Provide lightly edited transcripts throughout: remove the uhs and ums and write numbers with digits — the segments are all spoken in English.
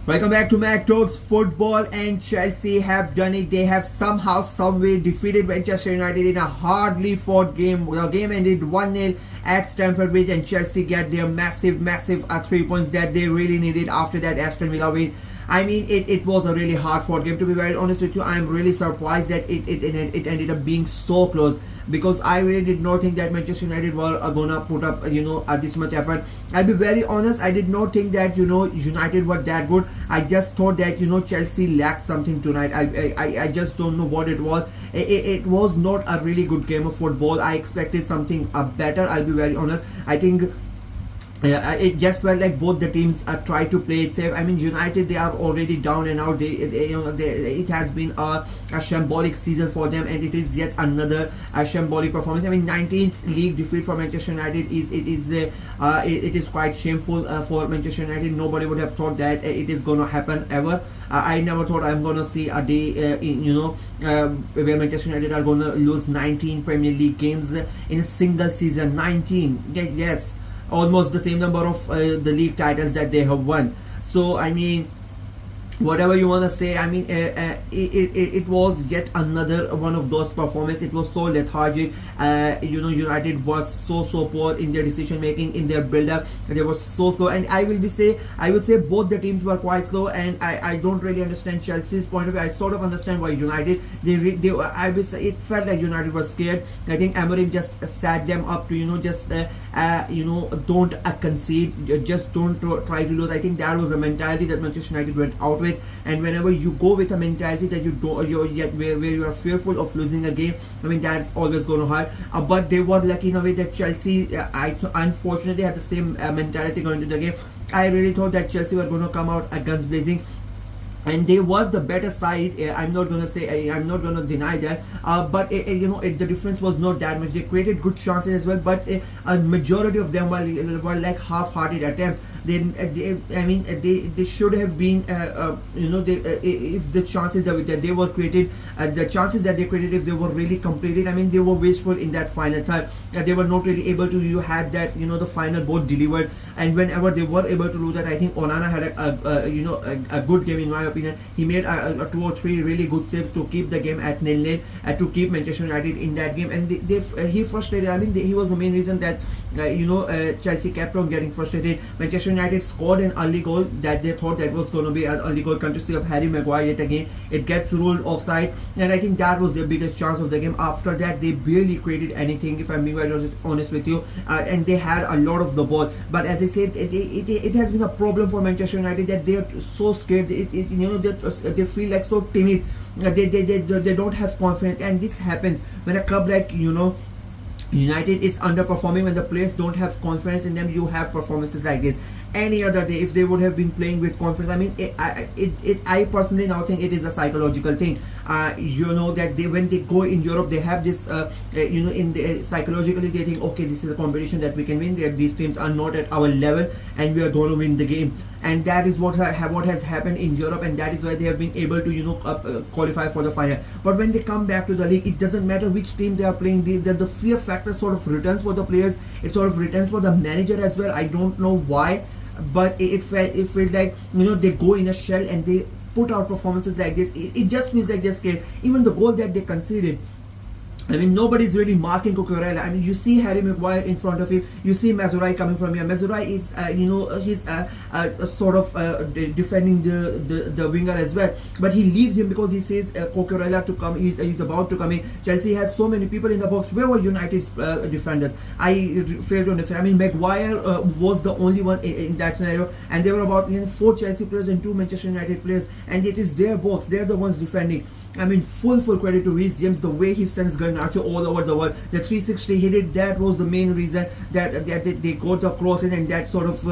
Welcome back to Mac Talks. Football and Chelsea have done it. They have somehow, someway defeated Manchester United in a hardly fought game. The game ended 1-0 at Stamford Bridge, and Chelsea get their massive 3 points that they really needed after that Aston Villa win. I mean, it was a really hard fought game. To be very honest with you, I'm really surprised that it ended up being so close, because I really did not think that Manchester United were gonna put up this much effort. I'll be very honest, I did not think that United were that good. I just thought that Chelsea lacked something tonight. I just don't know what it was. It was not a really good game of football. I expected something better. I'll be very honest. I think it just felt like both the teams try to play it safe. I mean, United, they are already down and out. It has been a shambolic season for them, and it is yet another shambolic performance. I mean, 19th league defeat for Manchester United is quite shameful for Manchester United. Nobody would have thought that it is gonna happen ever. I never thought I'm gonna see a day where Manchester United are gonna lose 19 Premier League games in a single season. 19, yes. Almost the same number of the league titles that they have won. So I mean, whatever you want to say, I mean, it was yet another one of those performances. It was so lethargic. United was so poor in their decision making, in their build up. They were so slow, and I would say both the teams were quite slow. And I don't really understand Chelsea's point of view. I sort of understand why United, I would say it felt like United was scared. I think Amorim just sat them up to don't concede, just don't try to lose. I think that was the mentality that Manchester United went out with. And whenever you go with a mentality that where you are fearful of losing a game, I mean, that's always going to hurt. But they were lucky in a way that Chelsea, unfortunately, had the same mentality going into the game. I really thought that Chelsea were going to come out guns blazing, and they were the better side. I'm not gonna deny that. But the difference was not that much. They created good chances as well, but a majority of them were like half-hearted attempts. They should have been if the chances that they were created, the chances that they created, if they were really completed, I mean, they were wasteful in that final third. They were not really able to. You had that the final ball delivered, and whenever they were able to do that, I think Onana had a good game in my opinion. He made a 2 or 3 really good saves to keep the game at 0-0, to keep Manchester United in that game. And he frustrated. I mean, he was the main reason that Chelsea kept on getting frustrated. Manchester United scored an early goal that they thought that was going to be an early goal courtesy of Harry Maguire yet again. It gets ruled offside, and I think that was their biggest chance of the game. After that, they barely created anything, if I'm being very honest with you, and they had a lot of the ball. But as I said, it has been a problem for Manchester United that they are so scared. They feel like so timid. They don't have confidence, and this happens when a club like United is underperforming. When the players don't have confidence in them, you have performances like this. Any other day, if they would have been playing with confidence, I mean, I personally now think it is a psychological thing. That when they go in Europe, they have this, psychologically they think, okay, this is a competition that we can win. These teams are not at our level, and we are going to win the game. And that is what has happened in Europe, and that is why they have been able to qualify for the final. But when they come back to the league, it doesn't matter which team they are playing. The fear factor sort of returns for the players. It sort of returns for the manager as well. I don't know why, but it felt like they go in a shell and they put out performances like this. It just feels like they're scared. Even the goal that they conceded, I mean, nobody's really marking Cucurella. I mean, you see Harry Maguire in front of him. You see Mazraoui coming from here. Mazraoui is, he's sort of defending the winger as well. But he leaves him because he says Cucurella to come. He's about to come in. Chelsea had so many people in the box. Where were United's defenders? I fail to understand. I mean, Maguire was the only one in that scenario, and there were about 4 Chelsea players and 2 Manchester United players, and it is their box. They're the ones defending. I mean, full credit to Reece James, the way he sends Garnacho all over the world. The 360 he did, that was the main reason that they got the cross in, and that sort of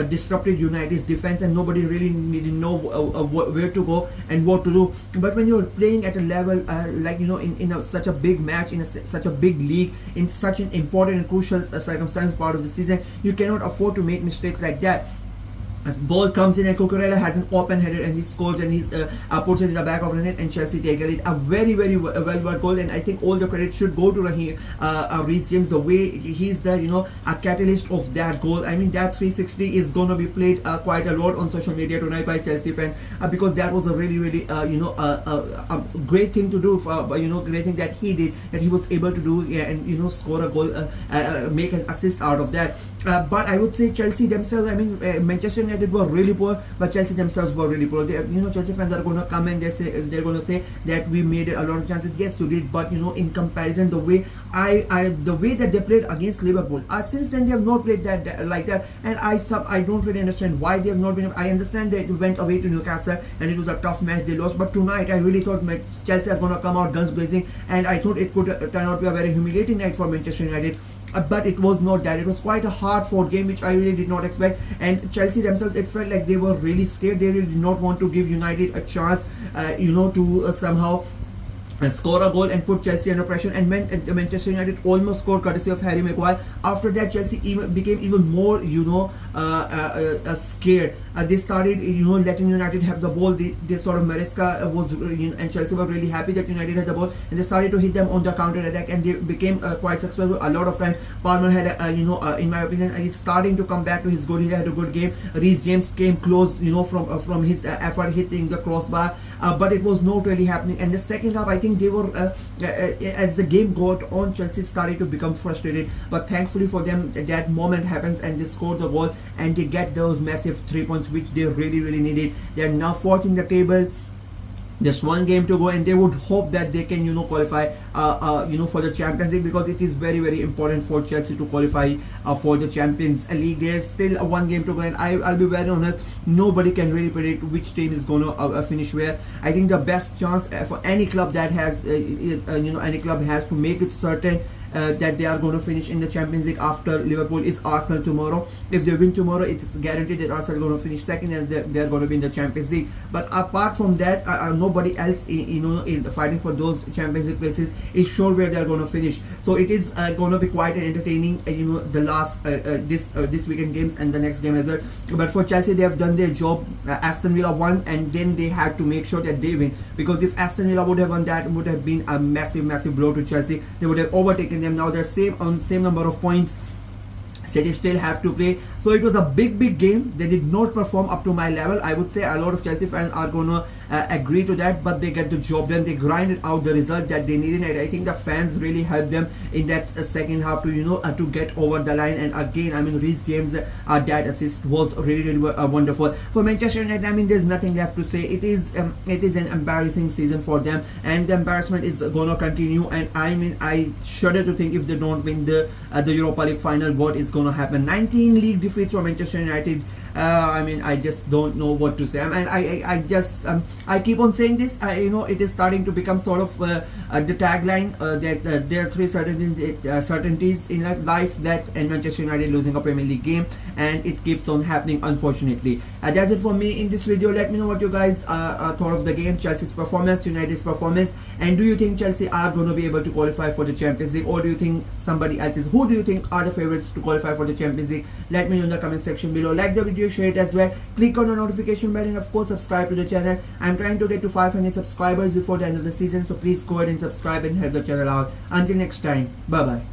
disrupted United's defense, and nobody really didn't know where to go and what to do. But when you're playing at a level in such a big match, in such a big league, in such an important and crucial circumstance part of the season, you cannot afford to make mistakes like that. as ball comes in and Cucurella has an open header and he scores and he's puts it in the back of the net and Chelsea take it. A very well worked goal, and I think all the credit should go to Raheem Reece James, the way he's the a catalyst of that goal. I mean that 360 is going to be played quite a lot on social media tonight by Chelsea fans because that was a really a great thing to do for great thing that he did, that he was able to do, and score a goal, make an assist out of that. But I would say Chelsea themselves, I mean Manchester United were really poor, but Chelsea themselves were really poor. Chelsea fans are going to come and they're going to say that we made a lot of chances. Yes, you did, but in comparison, the way the way that they played against Liverpool, since then they have not played that like that, and I don't really understand why they have not been. I understand they went away to Newcastle and it was a tough match, they lost, but tonight I really thought Chelsea are going to come out guns blazing, and I thought it could turn out to be a very humiliating night for Manchester United. But it was not that. It was quite a hard fought game, which I really did not expect. And Chelsea themselves, it felt like they were really scared. They really did not want to give United a chance, to somehow score a goal and put Chelsea under pressure. And when Manchester United almost scored courtesy of Harry Maguire, after that Chelsea became even more scared. They started letting United have the ball. They sort of Maresca was and Chelsea were really happy that United had the ball, and they started to hit them on the counter attack, and they became quite successful. A lot of time Palmer had in my opinion he's starting to come back to his good. He had a good game. Reece James came close from his effort hitting the crossbar, but it was not really happening. And the second half, I think they were as the game got on, Chelsea started to become frustrated, but thankfully for them that moment happens and they scored the goal and they get those massive 3 points which they really needed. They are now fourth in the table, just one game to go, and they would hope that they can qualify for the Champions League, because it is very important for Chelsea to qualify for the Champions League. There's still one game to go, and I'll be very honest, nobody can really predict which team is going to finish where. I think the best chance for any club that has any club has to make it certain that they are going to finish in the Champions League after Liverpool is Arsenal tomorrow. If they win tomorrow, it's guaranteed that Arsenal are going to finish second and they're going to be in the Champions League. But apart from that, nobody else in fighting for those Champions League places is sure where they're going to finish. So it is going to be quite an entertaining the last this weekend games and the next game as well. But for Chelsea, they have done their job. Aston Villa won, and then they had to make sure that they win, because if Aston Villa would have won, that would have been a massive blow to Chelsea. They would have overtaken them. Now they're same number of points. City still have to play, so it was a big game. They did not perform up to my level. I would say a lot of Chelsea fans are gonna agree to that, but they get the job done. They grinded out the result that they needed, and I think the fans really helped them in that second half to to get over the line. And again, I mean Reece James that assist was really wonderful for Manchester United. I mean there's nothing left to say. It is an embarrassing season for them, and the embarrassment is gonna continue. And I mean I shudder to think if they don't win the Europa League final, what is going to happen. 19 league defeats for Manchester United. I mean I just don't know what to say. I just I keep on saying this. It is starting to become sort of the tagline that there are three certainties in life, that and Manchester United losing a Premier League game, and it keeps on happening, unfortunately. That's it for me in this video. Let me know what you guys thought of the game, Chelsea's performance, United's performance, and do you think Chelsea are going to be able to qualify for the Champions League, or do you think somebody else is? Who do you think are the favorites to qualify for the Champions League? Let me know in the comment section below. Like the video, share it as well, click on the notification bell, and of course subscribe to the channel. I'm trying to get to 500 subscribers before the end of the season, so please go ahead and subscribe and help the channel out. Until next time, bye bye.